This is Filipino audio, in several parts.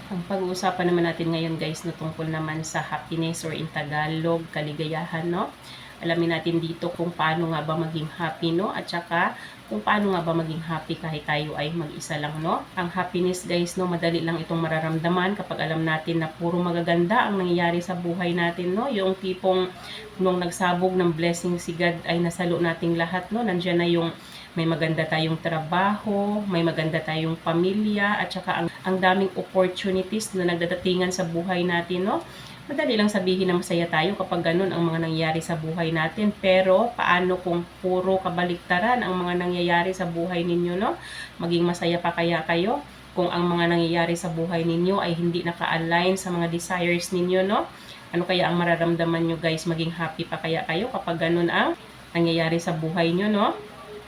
Ang pag-uusapan naman natin ngayon guys no, tungkol naman sa happiness or in Tagalog, kaligayahan, no? Alamin natin dito kung paano nga ba maging happy, no? At saka kung paano nga ba maging happy kahit tayo ay mag-isa lang, no? Ang happiness guys, no, madali lang itong mararamdaman kapag alam natin na puro magaganda ang nangyayari sa buhay natin, no? Yung tipong nung nagsabog ng blessing si God ay nasalo nating lahat, no? Nandiyan na yung may maganda tayong trabaho, may maganda tayong pamilya, at saka ang daming opportunities na nagdadatingan sa buhay natin, no? Madali lang sabihin na masaya tayo kapag ganun ang mga nangyayari sa buhay natin. Pero, paano kung puro kabaliktaran ang mga nangyayari sa buhay ninyo, no? Maging masaya pa kaya kayo kung ang mga nangyayari sa buhay ninyo ay hindi naka-align sa mga desires ninyo, no? Ano kaya ang mararamdaman nyo guys? Maging happy pa kaya kayo kapag ganun ang nangyayari sa buhay nyo, no?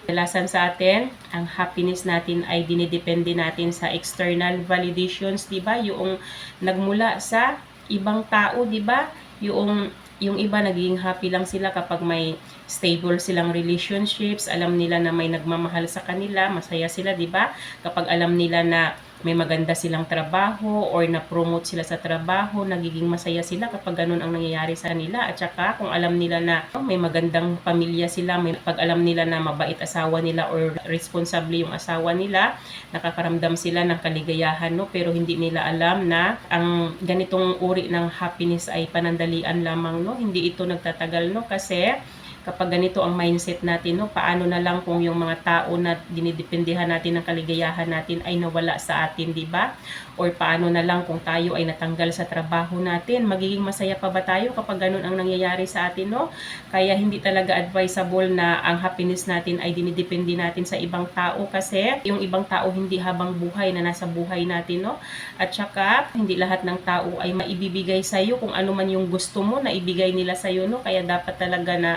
Kadalasan sa atin, ang happiness natin ay dinidepende natin sa external validations, 'di ba? Yung nagmula sa ibang tao, 'di ba? Yung iba naging happy lang sila kapag may stable silang relationships, alam nila na may nagmamahal sa kanila, masaya sila, 'di ba? Kapag alam nila na may maganda silang trabaho or na-promote sila sa trabaho, nagiging masaya sila kapag ganun ang nangyayari sa nila. At saka kung alam nila na may magandang pamilya sila, pag alam nila na mabait asawa nila or responsable yung asawa nila, nakakaramdam sila ng kaligayahan, no? Pero hindi nila alam na ang ganitong uri ng happiness ay panandalian lamang, no? Hindi ito nagtatagal, no? Kasi kapag ganito ang mindset natin, no, paano na lang kung yung mga tao na dinidependihan natin ng kaligayahan natin ay nawala sa atin, di ba? Or paano na lang kung tayo ay natanggal sa trabaho natin, magiging masaya pa ba tayo kapag ganun ang nangyayari sa atin, no? Kaya hindi talaga advisable na ang happiness natin ay dinidepende natin sa ibang tao, kasi yung ibang tao hindi habang buhay na nasa buhay natin, no? At saka hindi lahat ng tao ay maibibigay sa iyo kung ano man yung gusto mo na ibigay nila sa iyo, no? Kaya dapat talaga na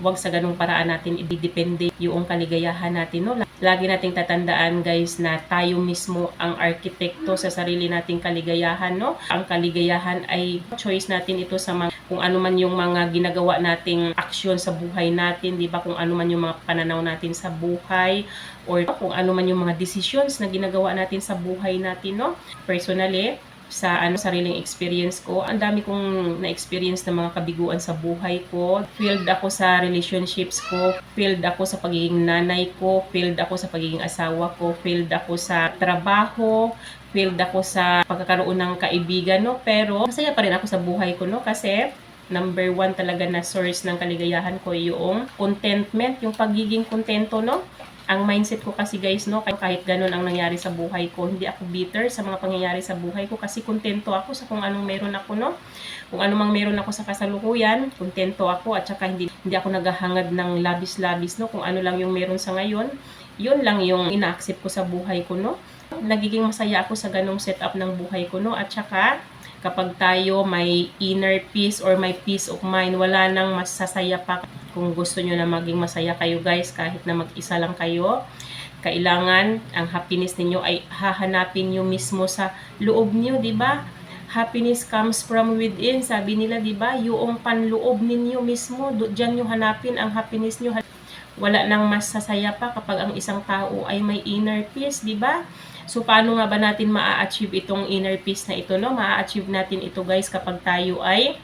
huwag sa ganung paraan natin ididepende yung kaligayahan natin, no? Lagi nating tatandaan guys na tayo mismo ang arkitekto sa sarili nating kaligayahan, no? Ang kaligayahan ay choice natin ito sa mga, kung ano man yung mga ginagawa nating aksyon sa buhay natin, di ba? Kung ano man yung mga pananaw natin sa buhay, or kung ano man yung mga decisions na ginagawa natin sa buhay natin, no? Personally, sa sariling experience ko, ang dami kong na-experience ng mga kabiguan sa buhay ko. Failed ako sa relationships ko, failed ako sa pagiging nanay ko, failed ako sa pagiging asawa ko, failed ako sa trabaho, failed ako sa pagkakaroon ng kaibigan, no? Pero masaya pa rin ako sa buhay ko, no? Kasi number one talaga na source ng kaligayahan ko yung contentment, yung pagiging kontento, no? Ang mindset ko kasi guys, no, kahit ganun ang nangyari sa buhay ko, hindi ako bitter sa mga pangyayari sa buhay ko kasi kontento ako sa kung anong meron ako, no? Kung ano mang meron ako sa kasalukuyan, kontento ako, at saka hindi ako naghahangad ng labis-labis, no? Kung ano lang yung meron sa ngayon, yun lang yung ina-accept ko sa buhay ko, no? Nagiging masaya ako sa ganung setup ng buhay ko, no? At saka kapag tayo may inner peace or may peace of mind, wala nang masasaya pa. Kung gusto nyo na maging masaya kayo guys, kahit na mag-isa lang kayo, kailangan ang happiness ninyo ay hahanapin nyo mismo sa loob nyo, di ba? Happiness comes from within, sabi nila, di ba? Yung panloob ninyo mismo, diyan nyo hanapin ang happiness nyo. Wala nang masasaya pa kapag ang isang tao ay may inner peace, di ba? So, paano nga ba natin maa-achieve itong inner peace na ito, no? Maa-achieve natin ito guys kapag tayo ay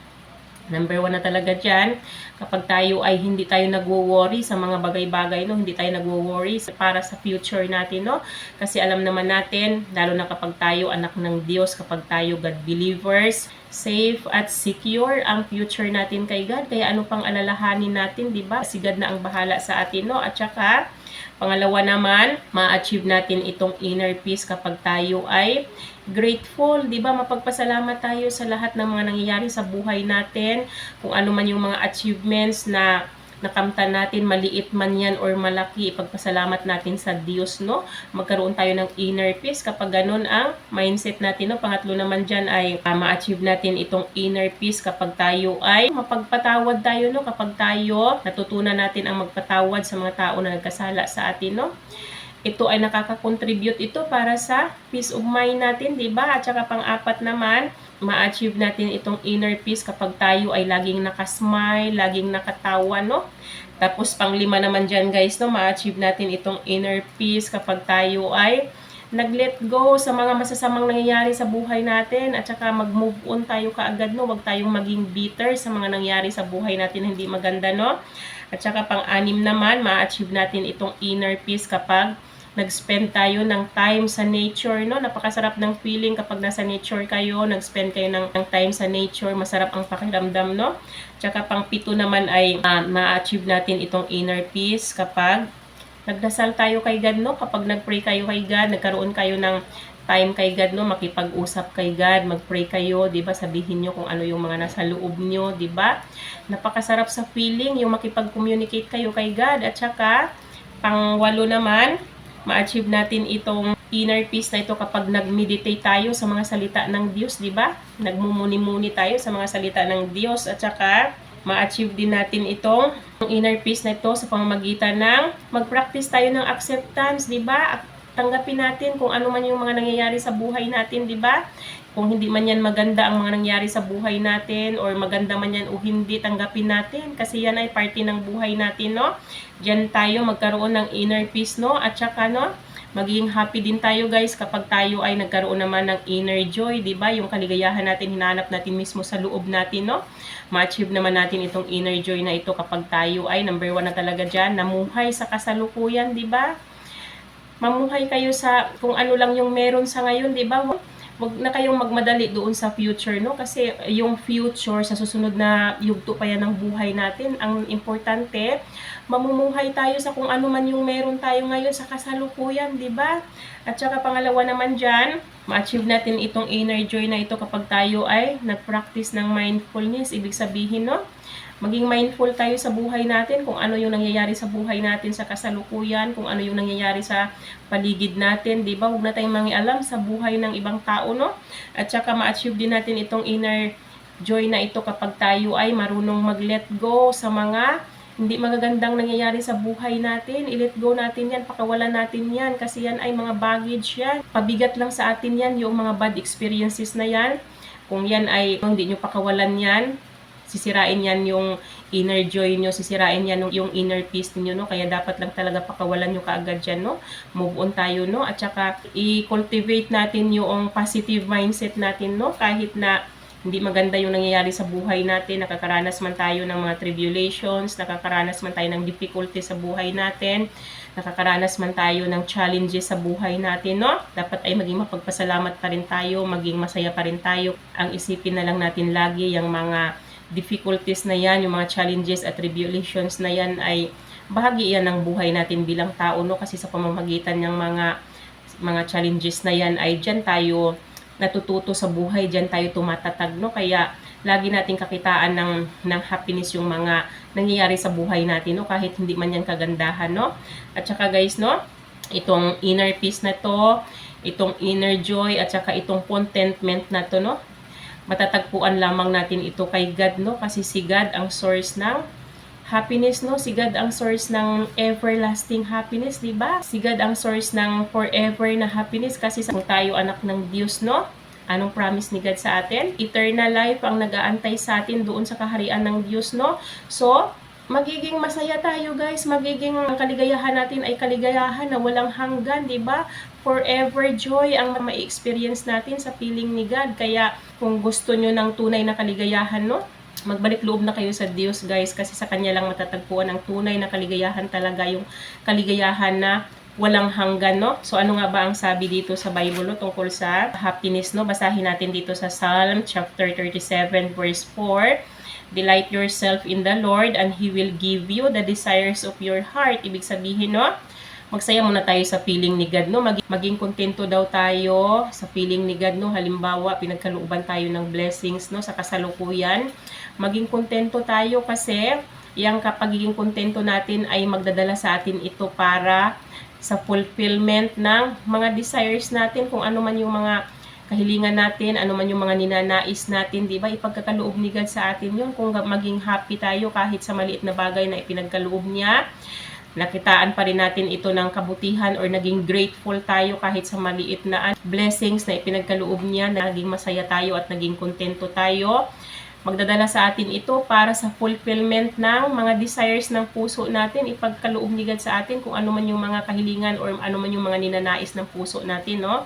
number one na talaga dyan, kapag tayo ay hindi tayo nagwo-worry sa mga bagay-bagay, no? Hindi tayo nagwo-worry para sa future natin, no? Kasi alam naman natin, lalo na kapag tayo anak ng Diyos, kapag tayo God believers, safe at secure ang future natin kay God. Kaya ano pang alalahanin natin, di ba? Si God na ang bahala sa atin, no? At saka, pangalawa naman, ma-achieve natin itong inner peace kapag tayo ay grateful, 'di ba? Mapagpasalamat tayo sa lahat ng mga nangyayari sa buhay natin, kung ano man yung mga achievements na nakamtan natin, maliit man yan or malaki, ipagpasalamat natin sa Diyos, no? Magkaroon tayo ng inner peace kapag ganun ang mindset natin, no? Pangatlo naman dyan ay ma-achieve natin itong inner peace kapag tayo ay mapagpatawad tayo, no? Kapag tayo natutunan natin ang magpatawad sa mga tao na nagkasala sa atin, no? Ito ay nakaka-contribute ito para sa peace of mind natin, 'di ba? At saka pang-apat naman, ma-achieve natin itong inner peace kapag tayo ay laging nakasmile, laging nakatawa, no? Tapos pang-lima naman diyan, guys, no, ma-achieve natin itong inner peace kapag tayo ay nag-let go sa mga masasamang nangyayari sa buhay natin at saka mag-move on tayo kaagad, no? Huwag tayong maging bitter sa mga nangyari sa buhay natin na hindi maganda, no? At saka pang-anim naman, ma-achieve natin itong inner peace kapag nag-spend tayo ng time sa nature, no? Napakasarap ng feeling kapag nasa nature kayo, nag-spend kayo ng time sa nature, masarap ang pakiramdam, no? Tsaka pang-pito naman ay ma-achieve natin itong inner peace kapag nagdasal tayo kay God, no? Kapag nag-pray kayo kay God, nagkaroon kayo ng time kay God, no? Makipag-usap kay God, mag-pray kayo, 'di ba? Sabihin niyo kung ano yung mga nasa loob niyo, 'di ba? Napakasarap sa feeling yung makipag-communicate kayo kay God. At saka pang-walo naman, ma-achieve natin itong inner peace na ito kapag nag-meditate tayo sa mga salita ng Diyos, di ba? Nagmumuni-muni tayo sa mga salita ng Diyos at saka ma-achieve din natin itong inner peace na ito sa pamamagitan ng mag-practice tayo ng acceptance, di ba? Tanggapin natin kung ano man yung mga nangyayari sa buhay natin, di ba? Kung hindi man yan maganda ang mga nangyayari sa buhay natin or maganda man yan o hindi, tanggapin natin kasi yan ay parte ng buhay natin, no? Diyan tayo magkaroon ng inner peace, no? At saka, no? Magiging happy din tayo, guys, kapag tayo ay nagkaroon naman ng inner joy, di ba? Yung kaligayahan natin, hinahanap natin mismo sa loob natin, no? Ma-achieve naman natin itong inner joy na ito kapag tayo ay number 1 na talaga dyan, namuhay sa kasalukuyan, di ba? Mamuhay kayo sa kung ano lang yung meron sa ngayon, di ba? Wag na kayong magmadali doon sa future, no? Kasi yung future, sa susunod na yugto pa yan ng buhay natin. Ang importante, mamumuhay tayo sa kung ano man yung meron tayo ngayon sa kasalukuyan, di ba? At saka pangalawa naman dyan, ma-achieve natin itong inner joy na ito kapag tayo ay nag-practice ng mindfulness. Ibig sabihin, no? Maging mindful tayo sa buhay natin, kung ano yung nangyayari sa buhay natin sa kasalukuyan, kung ano yung nangyayari sa paligid natin, di ba? Huwag na tayong mangialam sa buhay ng ibang tao, no? At saka ma-achieve din natin itong inner joy na ito kapag tayo ay marunong mag-let go sa mga hindi magagandang nangyayari sa buhay natin. I-let go natin yan, pakawalan natin yan, kasi yan ay mga baggage yan. Pabigat lang sa atin yan, yung mga bad experiences na yan. Kung yan ay, kung hindi nyo pakawalan yan, sisirain yan yung inner joy nyo, sisirain yan yung inner peace niyo, no? Kaya dapat lang talaga pakawalan nyo kaagad dyan, no? Move on tayo, no? At saka i-cultivate natin yung positive mindset natin, no? Kahit na hindi maganda yung nangyayari sa buhay natin, nakakaranas man tayo ng mga tribulations, nakakaranas man tayo ng difficulty sa buhay natin, nakakaranas man tayo ng challenges sa buhay natin, no? Dapat ay maging mapagpasalamat pa rin tayo, maging masaya pa rin tayo. Ang isipin na lang natin lagi yung mga difficulties na yan, yung mga challenges at tribulations na yan ay bahagi yan ng buhay natin bilang tao, no? Kasi sa pamamagitan ng mga challenges na yan ay dyan tayo natututo sa buhay, dyan tayo tumatatag, no? Kaya lagi nating kakitaan ng happiness yung mga nangyayari sa buhay natin, no? Kahit hindi man yan kagandahan, no? At saka guys, no? Itong inner peace na to, itong inner joy, at saka itong contentment na to, no? Matatagpuan lamang natin ito kay God, no? Kasi si God ang source ng happiness, no? Si God ang source ng everlasting happiness, di ba? Si God ang source ng forever na happiness kasi kung tayo anak ng Diyos, no? Anong promise ni God sa atin? Eternal life ang nag-aantay sa atin doon sa kaharian ng Diyos, no? So, magiging masaya tayo, guys. Magiging kaligayahan natin ay kaligayahan na walang hanggan, di ba? Forever joy ang ma-experience natin sa piling ni God. Kaya kung gusto nyo ng tunay na kaligayahan, no? Magbalik loob na kayo sa Diyos, guys, kasi sa Kanya lang matatagpuan ang tunay na kaligayahan talaga, yung kaligayahan na walang hanggan, no? So ano nga ba ang sabi dito sa Bible, no, tungkol sa happiness, no? Basahin natin dito sa Psalm chapter 37 verse 4. Delight yourself in the Lord and He will give you the desires of your heart. Ibig sabihin, no? Magsaya muna tayo sa piling ni God, no? Maging kontento daw tayo sa piling ni God, no? Halimbawa, pinagkalooban tayo ng blessings, no? Sa kasalukuyan. Maging kontento tayo kasi yung pagiging kontento natin ay magdadala sa atin ito para sa fulfillment ng mga desires natin, kung ano man yung mga kahilingan natin, ano man yung mga ninanais natin, di ba? Ipagkakaloob ni God sa atin yun. Kung maging happy tayo kahit sa maliit na bagay na ipinagkaloob niya, nakitaan pa rin natin ito ng kabutihan or naging grateful tayo kahit sa maliit na blessings na ipinagkaloob niya, naging masaya tayo at naging kontento tayo. magdadala sa atin ito para sa fulfillment ng mga desires ng puso natin, ipagkaloob ni God sa atin kung ano man yung mga kahilingan or ano man yung mga ninanais ng puso natin, no?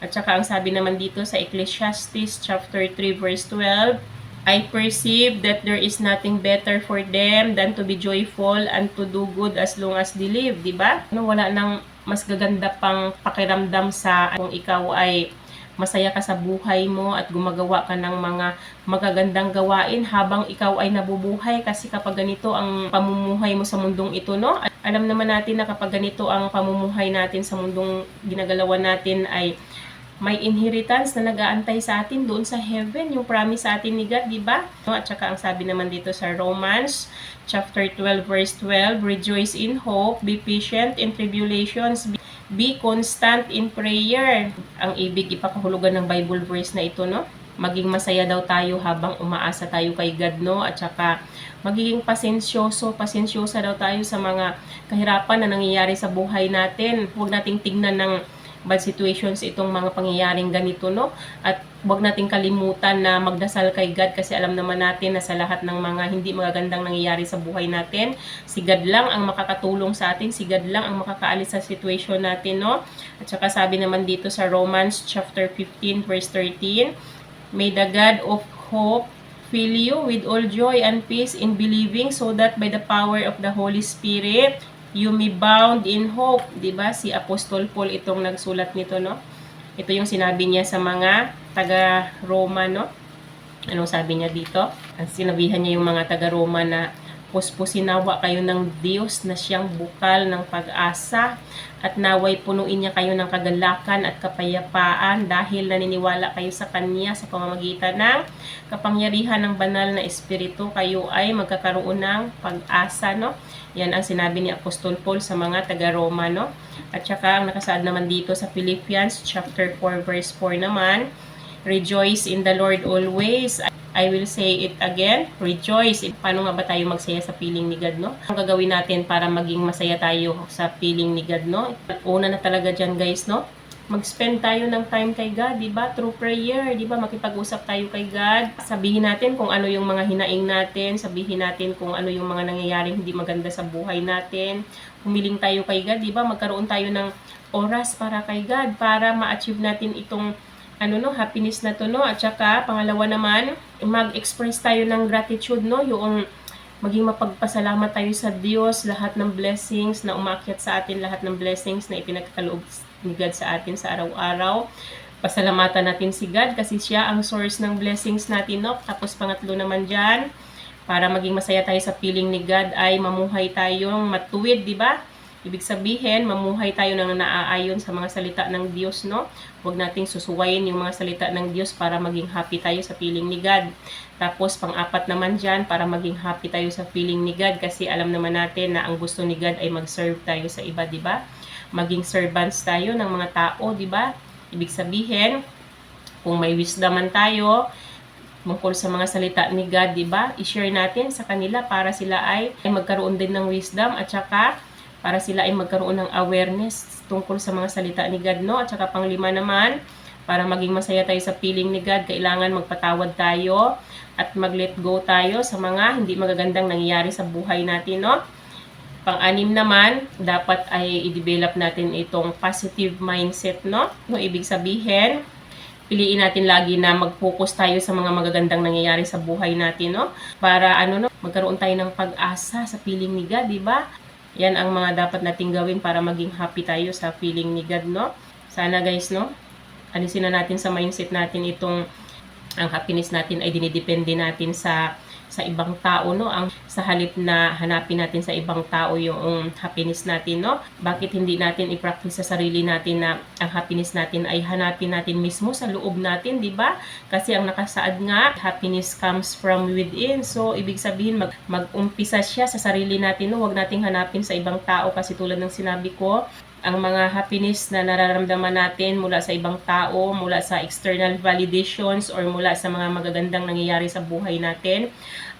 At saka ang sabi naman dito sa Ecclesiastes chapter 3 verse 12, I perceive that there is nothing better for them than to be joyful and to do good as long as they live, di ba? Wala nang mas gaganda pang pakiramdam sa kung ikaw ay masaya ka sa buhay mo at gumagawa ka ng mga magagandang gawain habang ikaw ay nabubuhay, kasi kapag ganito ang pamumuhay mo sa mundong ito, no? Alam naman natin na kapag ganito ang pamumuhay natin sa mundong ginagalawan natin ay may inheritance na nag-aantay sa atin doon sa heaven, yung promise sa atin ni God, di ba? No? At saka ang sabi naman dito sa Romans chapter 12 verse 12, rejoice in hope, be patient in tribulations, be constant in prayer. Ang ibig ipakahulugan ng Bible verse na ito, no? Maging masaya daw tayo habang umaasa tayo kay God, no? At saka magiging pasensyosa daw tayo sa mga kahirapan na nangyayari sa buhay natin. Huwag nating tingnan ng bad situations itong mga pangyayaring ganito, no? At huwag nating kalimutan na magdasal kay God, kasi alam naman natin na sa lahat ng mga hindi magagandang nangyayari sa buhay natin, si God lang ang makakatulong sa atin, si God lang ang makakaalis sa situation natin, no? At saka sabi naman dito sa Romans chapter 15 verse 13, may the God of hope fill you with all joy and peace in believing, so that by the power of the Holy Spirit you may bound in hope. Diba? Si Apostol Paul itong nagsulat nito, no? Ito yung sinabi niya sa mga taga-Roma, no? Anong sabi niya dito? Sinabihan niya yung mga taga-Roma na puspusinawa kayo ng Diyos na siyang bukal ng pag-asa, at naway punuin niya kayo ng kagalakan at kapayapaan dahil naniniwala kayo sa Kanya sa pamamagitan ng kapangyarihan ng banal na Espiritu. Kayo ay magkakaroon ng pag-asa, no? Yan ang sinabi ni Apostol Paul sa mga taga-Roma, no? At saka ang nakasaad naman dito sa Philippians chapter 4 verse 4 naman, rejoice in the Lord always. I will say it again, rejoice. Paano nga ba tayo magsaya sa piling ni God, no? Ang gagawin natin para maging masaya tayo sa piling ni God, no? Una na talaga dyan, guys, no? Mag-spend tayo ng time kay God, di ba? Through prayer, di ba? Makipag-usap tayo kay God. Sabihin natin kung ano yung mga hinaing natin. Sabihin natin kung ano yung mga nangyayaring hindi maganda sa buhay natin. Humiling tayo kay God, di ba? Magkaroon tayo ng oras para kay God, para ma-achieve natin itong happiness na to, no? At saka, pangalawa naman, mag-express tayo ng gratitude, no? Yung maging mapagpasalamat tayo sa Diyos, lahat ng blessings na umakyat sa atin, lahat ng blessings na ipinagkaloob ni God sa atin sa araw-araw. Pasalamatan natin si God kasi siya ang source ng blessings natin, no? Tapos pangatlo naman dyan, para maging masaya tayo sa piling ni God ay mamuhay tayong matuwid, di ba? Ibig sabihin, mamuhay tayo ng naaayon sa mga salita ng Diyos, no? Huwag nating susuwayin yung mga salita ng Diyos para maging happy tayo sa piling ni God. Tapos, pang-apat naman dyan, para maging happy tayo sa piling ni God, kasi alam naman natin na ang gusto ni God ay mag-serve tayo sa iba, di ba? Maging servants tayo ng mga tao, di ba? Ibig sabihin, kung may wisdoman tayo tungkol sa mga salita ni God, di ba? I-share natin sa kanila para sila ay magkaroon din ng wisdom, at saka para sila ay magkaroon ng awareness tungkol sa mga salita ni God, no? At saka panglima naman, para maging masaya tayo sa piling ni God, kailangan magpatawad tayo at mag-let go tayo sa mga hindi magagandang nangyayari sa buhay natin, no? Pang-anim naman, dapat ay i-develop natin itong positive mindset, no? No, ibig sabihin, piliin natin lagi na mag-focus tayo sa mga magagandang nangyayari sa buhay natin, no? Para magkaroon tayo ng pag-asa sa piling ni God, di ba? Yan ang mga dapat nating gawin para maging happy tayo sa feeling ni God, no? Sana guys, no? Alisin na natin sa mindset natin ang happiness natin ay dinidepende natin sa ibang tao, no? Sa halip na hanapin natin sa ibang tao yung happiness natin, no? Bakit hindi natin i-practice sa sarili natin na ang happiness natin ay hanapin natin mismo sa loob natin, di ba? Kasi ang nakasaad nga, happiness comes from within. So, ibig sabihin, mag-umpisa siya sa sarili natin, no? Huwag nating hanapin sa ibang tao, kasi tulad ng sinabi ko, ang mga happiness na nararamdaman natin mula sa ibang tao, mula sa external validations, or mula sa mga magagandang nangyayari sa buhay natin,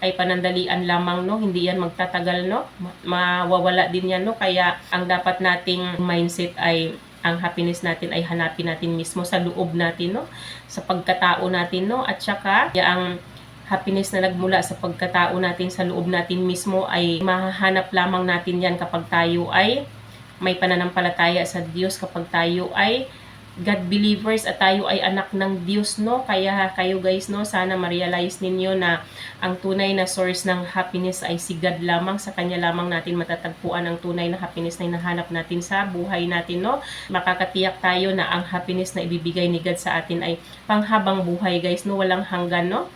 ay panandalian lamang, no? Hindi yan magtatagal, no? Mawawala din yan, no? Kaya ang dapat nating mindset ay ang happiness natin ay hanapin natin mismo sa loob natin, no? Sa pagkatao natin, no? At saka, ang happiness na nagmula sa pagkatao natin sa loob natin mismo ay mahahanap lamang natin yan kapag tayo ay may pananampalataya sa Diyos, kapag tayo ay God believers at tayo ay anak ng Diyos, no? Kaya kayo guys, no, sana ma-realize ninyo na ang tunay na source ng happiness ay si God lamang. Sa Kanya lamang natin matatagpuan ang tunay na happiness na hinahanap natin sa buhay natin, no? Makakatiyak tayo na ang happiness na ibibigay ni God sa atin ay panghabang buhay guys, no? Walang hanggan, no?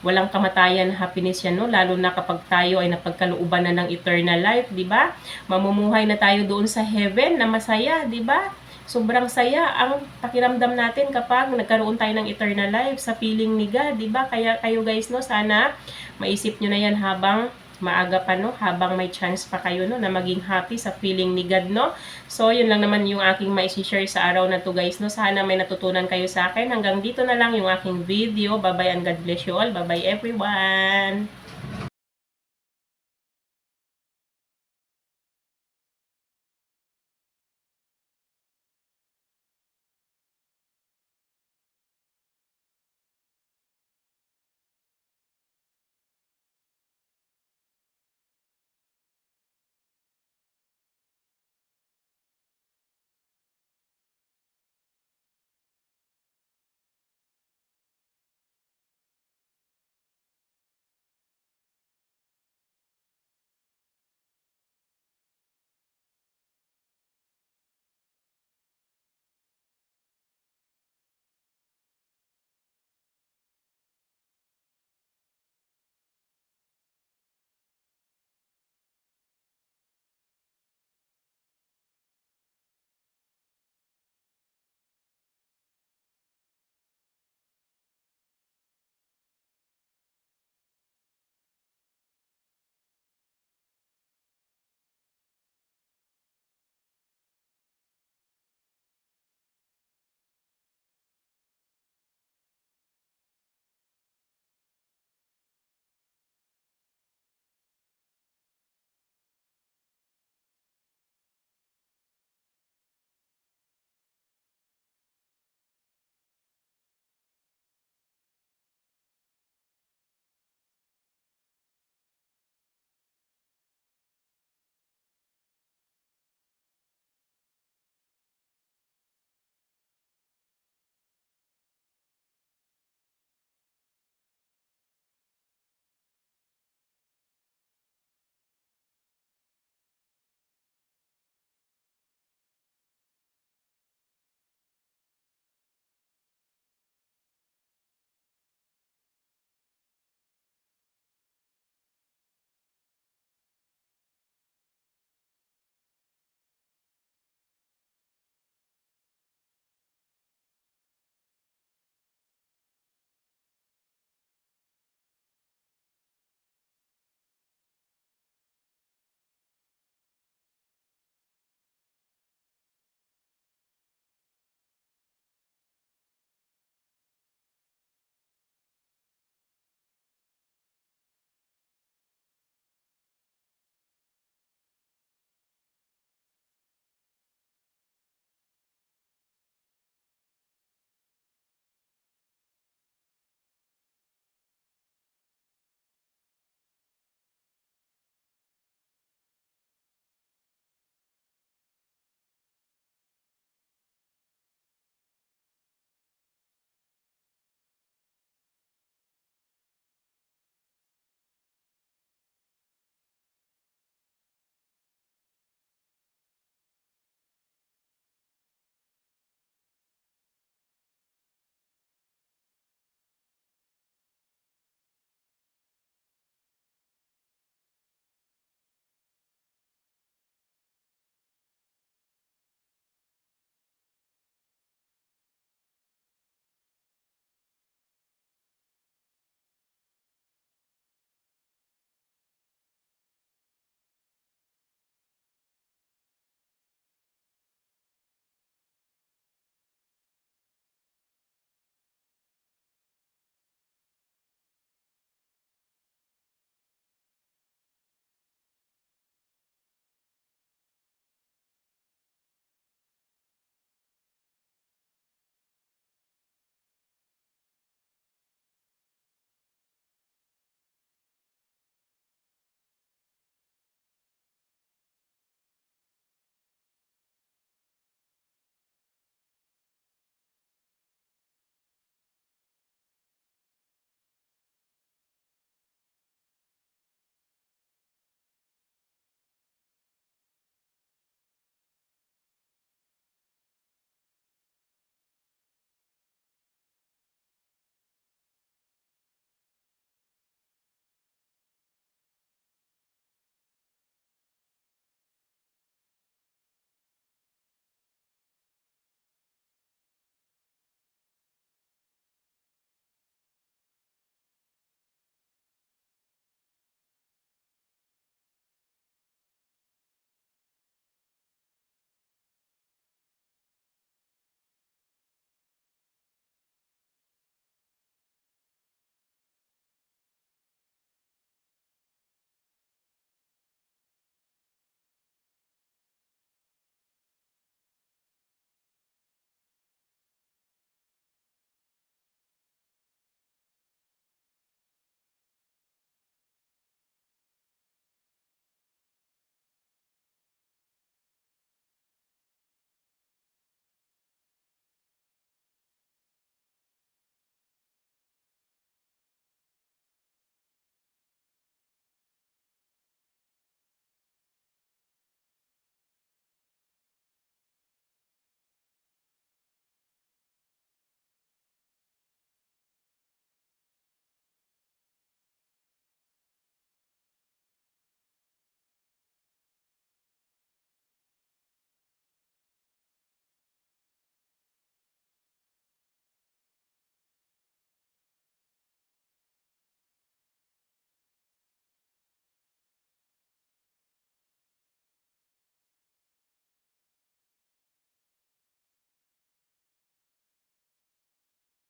Walang kamatayan, happiness yan, no? Lalo na kapag tayo ay napagkalooban na ng eternal life, di ba? Mamumuhay na tayo doon sa heaven na masaya, di ba? Sobrang saya ang pakiramdam natin kapag nagkaroon tayo ng eternal life sa piling ni God, di ba? Kaya kayo guys, no, sana maisip nyo na yan habang maaga pa, no, habang may chance pa kayo, no, na maging happy sa feeling ni God, no. So, yun lang naman yung aking mai-share sa araw na to guys, no. Sana may natutunan kayo sa akin. Hanggang dito na lang yung aking video. Bye-bye and God bless you all. Bye-bye everyone!